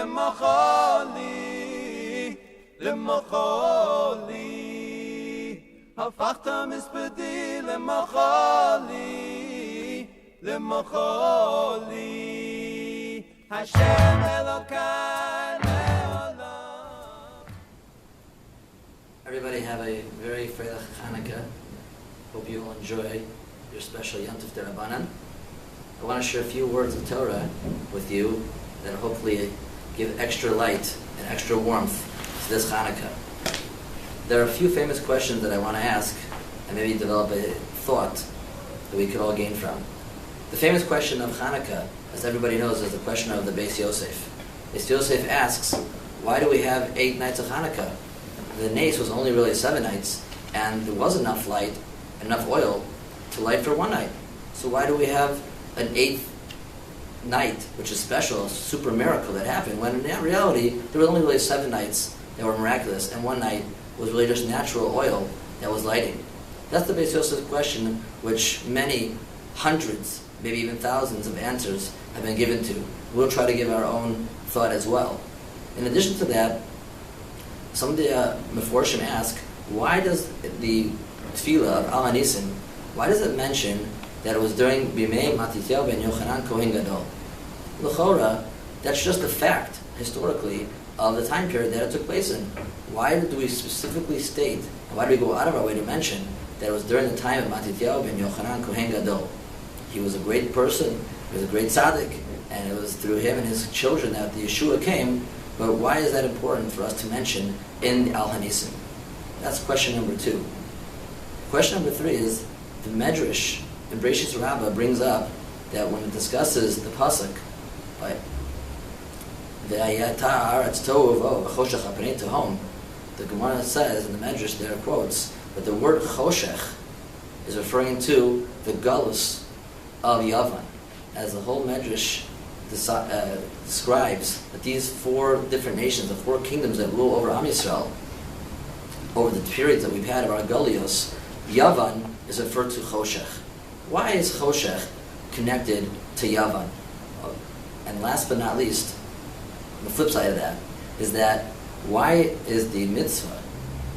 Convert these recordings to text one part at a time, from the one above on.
למחולי, למחולי. הפכת מספדי למחולי, למחולי. השם אלוkai leolam. Everybody have a very Freilich Chanukah. Hope you will enjoy your special Yom Tov D'Rabbanan. I want to share a few words of Torah with you that hopefully give extra light and extra warmth to this Chanukah. There are a few famous questions that I want to ask and maybe develop a thought that we could all gain from. The famous question of Chanukah, as everybody knows, is the question of the Beis Yosef. Beis Yosef asks, why do we have 8 nights of Chanukah? The Nes was only really 7 nights, and there was enough light, enough oil to light for 1 night. So why do we have an 8th night, which is special, a super miracle that happened, when in reality there were only really 7 nights that were miraculous, and 1 night was really just natural oil that was lighting? That's the Beis Yosef question, which many hundreds, maybe even thousands of answers have been given to. We'll try to give our own thought as well. In addition to that, some of the Meforshim ask, why does the Tefillah of Al HaNisim, why does it mention that it was during Bimei Matityahu ben Yochanan Cohen Gadol? L'chora, that's just a fact, historically, of the time period that it took place in. Why do we specifically state, and why do we go out of our way to mention that it was during the time of Matityahu ben Yochanan Kohen Gadol? He was a great person, he was a great tzaddik, and it was through him and his children that the Yeshua came, but why is that important for us to mention in Al HaNisim? That's question number 2. Question number 3 is, the Medrash in Breshis Rabbah brings up that when it discusses the pasuk, right, the Gemara says in the Medrash there quotes that the word choshech is referring to the galus of Yavan, as the whole Medrash describes that these 4 different nations, the 4 kingdoms that rule over Am Yisrael, over the periods that we've had of our Galios, Yavan is referred to choshech. Why is choshech connected to Yavan? And last but not least, the flip side of that is that why is the mitzvah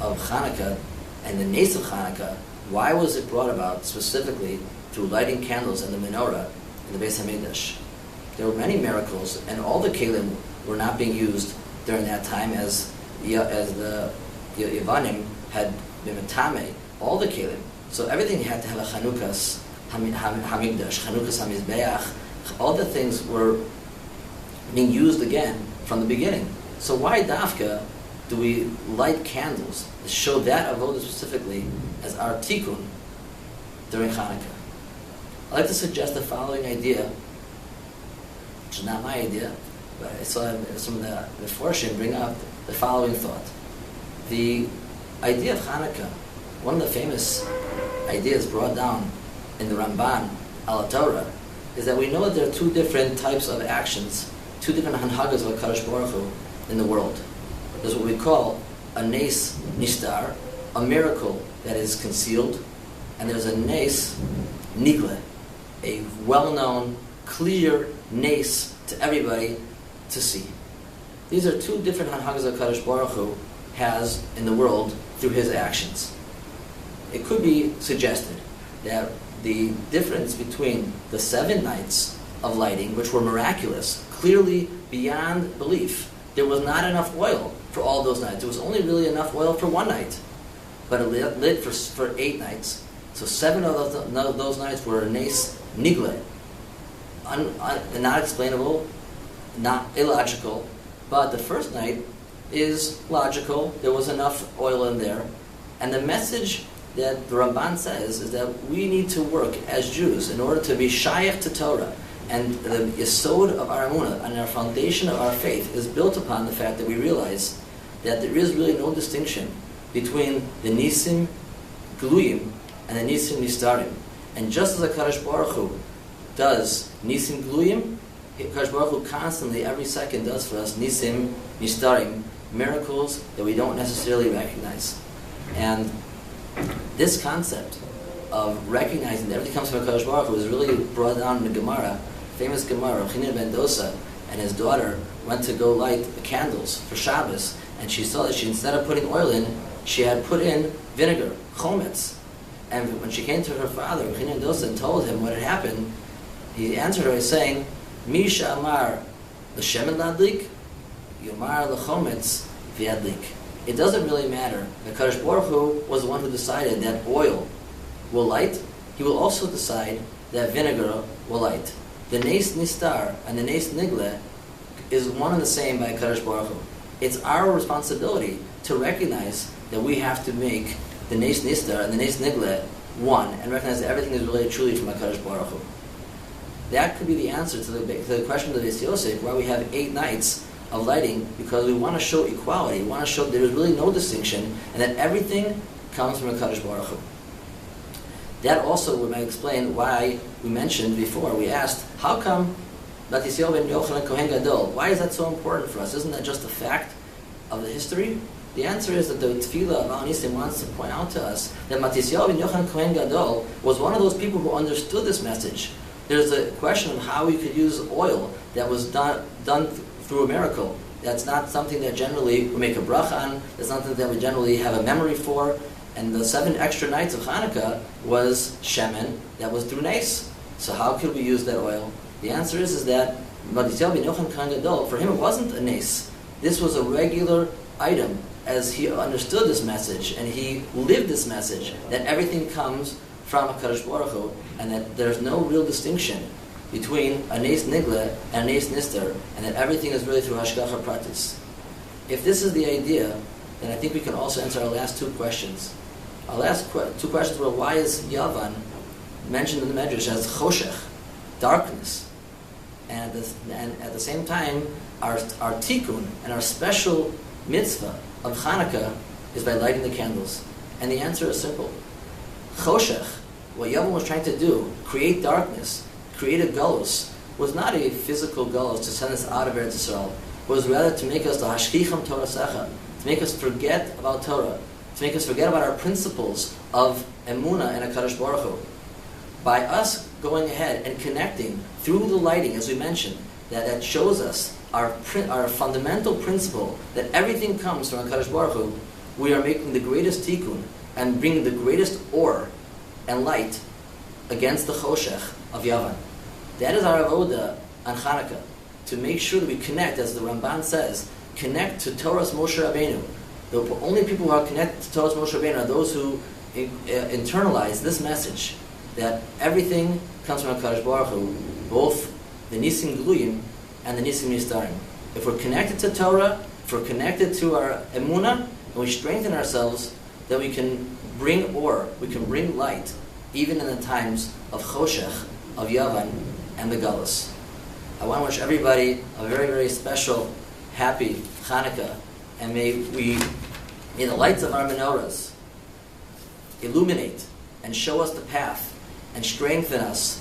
of Chanukah and the Nes of Chanukah, why was it brought about specifically through lighting candles in the menorah in the Beis HaMikdash? There were many miracles, and all the kelim were not being used during that time as the Yavanim had been metame, all the kelim. So everything had to have a Chanukas HaMikdash, Chanukas HaMizbeach. All the things were being used again from the beginning. So why dafka do we light candles to show that avodah specifically as our tikkun during Chanukah? I'd like to suggest the following idea, which is not my idea, but I saw some of the Meforshim bring up the following thought. The idea of Chanukah, one of the famous ideas brought down in the Ramban al Torah, is that we know that there are 2 different types of actions, 2 different hanhagas of HaKadosh Baruch Hu in the world. There's what we call a nes nishtar, a miracle that is concealed, and there's a nes nigle, a well-known, clear nes to everybody to see. These are 2 different hanhagas of HaKadosh Baruch Hu has in the world through his actions. It could be suggested that the difference between the 7 nights of lighting, which were miraculous, clearly beyond belief, there was not enough oil for all those nights. There was only really enough oil for 1 night, but it lit for 8 nights. So 7 of those nights were nes nigle, not explainable, not illogical. But the first night is logical. There was enough oil in there, and the message that the Ramban says is that we need to work as Jews in order to be shayach to Torah. And the yesod of our emunah and our foundation of our faith is built upon the fact that we realize that there is really no distinction between the nisim gluyim and the nisim nistarim. And just as HaKadosh Baruch Hu does nisim gluyim, HaKadosh Baruch Hu constantly, every second, does for us nisim nistarim, miracles that we don't necessarily recognize. And this concept of recognizing that everything comes from HaKadosh Baruch Hu is really brought down in the Gemara, famous Gemara, Chaim ben Dosa, and his daughter went to go light the candles for Shabbos, and she saw that she, instead of putting oil in, she had put in vinegar, chometz. And when she came to her father, and told him what had happened, he answered her by saying, Misha Amar l'shemen ladlik, Yomar l'chometz v'yadlik. It doesn't really matter. The Kadosh Baruch Hu was the one who decided that oil will light. He will also decide that vinegar will light. The Nes Nistar and the Nes Nigle is one and the same by Kadosh Baruch Hu. It's our responsibility to recognize that we have to make the Nes Nistar and the Nes Nigle one, and recognize that everything is really truly from Kadosh Baruch Hu. That could be the answer to the question of the Beis Yosef, why we have 8 nights of lighting, because we want to show equality. We want to show there is really no distinction, and that everything comes from Kadosh Baruch Hu. That also might explain why we mentioned before, we asked, how come Matisyahu ben Yochanan Cohen Gadol, why is that so important for us? Isn't that just a fact of the history? The answer is that the Tefillah of Al Nisim wants to point out to us that Matisyahu ben Yochanan Cohen Gadol was one of those people who understood this message. There's a question of how we could use oil that was done through a miracle. That's not something that generally we make a bracha on. That's something that we generally have a memory for. And the 7 extra nights of Chanukah was shemen that was through nes. So how could we use that oil? The answer is that Matisyahu ben Yochanan Kohen Gadol, for him it wasn't a nes. This was a regular item as he understood this message and he lived this message that everything comes from HaKadosh Baruch Hu, and that there's no real distinction between a Nes Nigle and a Nes Nister, and that everything is really through Hashgacha Pratis. If this is the idea, then I think we can also answer our last 2 questions. Our last 2 questions were, why is Yavan mentioned in the Medrash as Choshech, darkness? And at the same time, our tikkun and our special mitzvah of Chanukah is by lighting the candles. And the answer is simple. Choshech, what Yavan was trying to do, create darkness, create a galus, was not a physical galus to send us out of Eretz Yisrael. It was rather to make us the hashkicham Torah secha, to make us forget about Torah, to make us forget about our principles of emunah and HaKadosh Baruch Hu. By us going ahead and connecting through the lighting, as we mentioned, that shows us our fundamental principle that everything comes from HaKadosh Baruch Hu, we are making the greatest tikkun and bringing the greatest or and light against the choshech of Yavan. That is our avoda on Chanukah, to make sure that we connect, as the Ramban says, connect to Torah's Moshe Rabbeinu. The only people who are connected to Torah's Moshe Rabbeinu are those who internalize this message, that everything comes from HaKadosh Baruch Hu, both the Nisim Gluyim and the Nisim Nistarim. If we're connected to Torah, if we're connected to our emunah, and we strengthen ourselves, then we can bring light, even in the times of Choshech, of Yavan, and the Galus. I want to wish everybody a very, very special, happy Chanukah, and may the lights of our menorahs illuminate and show us the path and strengthen us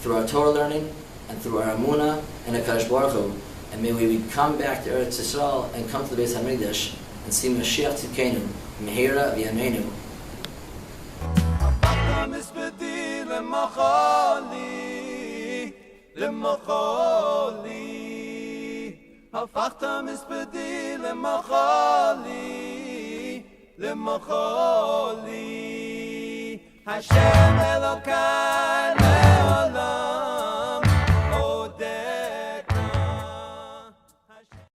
through our Torah learning and through our Amunah and HaKadosh Baruch Hu, and may we come back to Eretz Yisrael and come to the Beis HaMikdash and see Mashiach Tzidkenu, Mehira V'Yameinu. הפכת מספדי למחולי, למחולי, השם אלוקי לעולם.